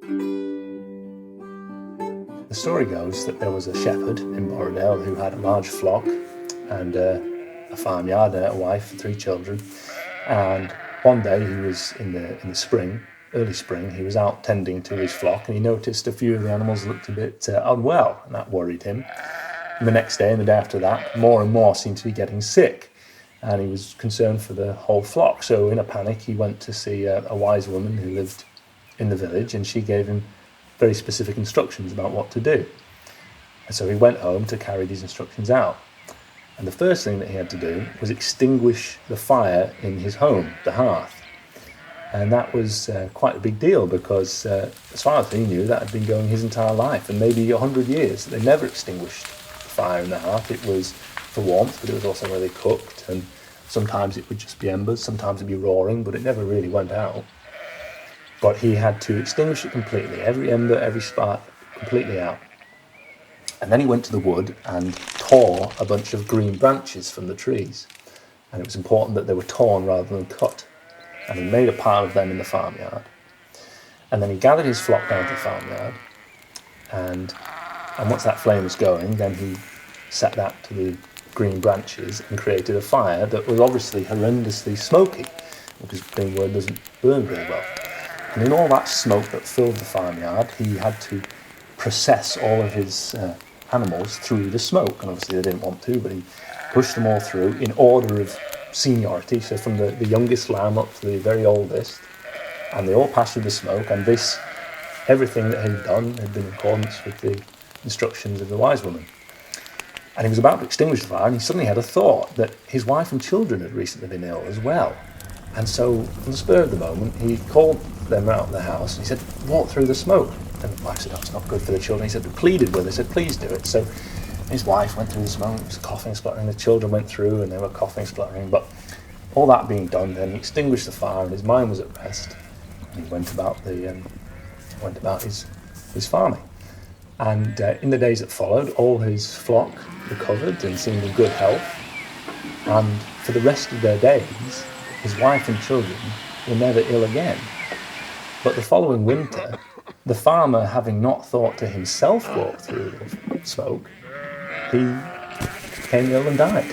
The story goes that there was a shepherd in Borrowdale who had a large flock and a farmyard and a wife and 3 children. And one day he was in the spring, early spring, he was out tending to his flock, and he noticed a few of the animals looked a bit unwell, and that worried him. And the next day and the day after that, more and more seemed to be getting sick, and he was concerned for the whole flock. So in a panic, he went to see a wise woman who lived in the village, and she gave him very specific instructions about what to do. And so he went home to carry these instructions out. And the first thing that he had to do was extinguish the fire in his home, the hearth. And that was quite a big deal because, as far as he knew, that had been going his entire life, and maybe 100 years. They never extinguished the fire in the hearth. It was for warmth, but it was also where they cooked, and sometimes it would just be embers, sometimes it'd be roaring, but it never really went out. But he had to extinguish it completely, every ember, every spark, completely out. And then he went to the wood and tore a bunch of green branches from the trees. And it was important that they were torn rather than cut. And he made a pile of them in the farmyard. And then he gathered his flock down to the farmyard. And once that flame was going, then he set that to the green branches and created a fire that was obviously horrendously smoky, because green wood doesn't burn very well. And in all that smoke that filled the farmyard, he had to process all of his animals through the smoke. And obviously they didn't want to, but he pushed them all through in order of seniority, so from the youngest lamb up to the very oldest, and they all passed through the smoke, and everything that he'd done had been in accordance with the instructions of the wise woman. And he was about to extinguish the fire, and he suddenly had a thought that his wife and children had recently been ill as well. And so, on the spur of the moment, he called them out of the house, and he said, "Walk through the smoke." And the wife said, "That's not good for the children." He said, pleaded with her, said, "Please do it." So his wife went through the smoke, was coughing, spluttering. The children went through, and they were coughing, spluttering. But all that being done, then he extinguished the fire, and his mind was at rest. And he went about his farming. And in the days that followed, all his flock recovered and seemed in good health. And for the rest of their days, his wife and children were never ill again. But the following winter, the farmer, having not thought to himself walk through the smoke, he became ill and died.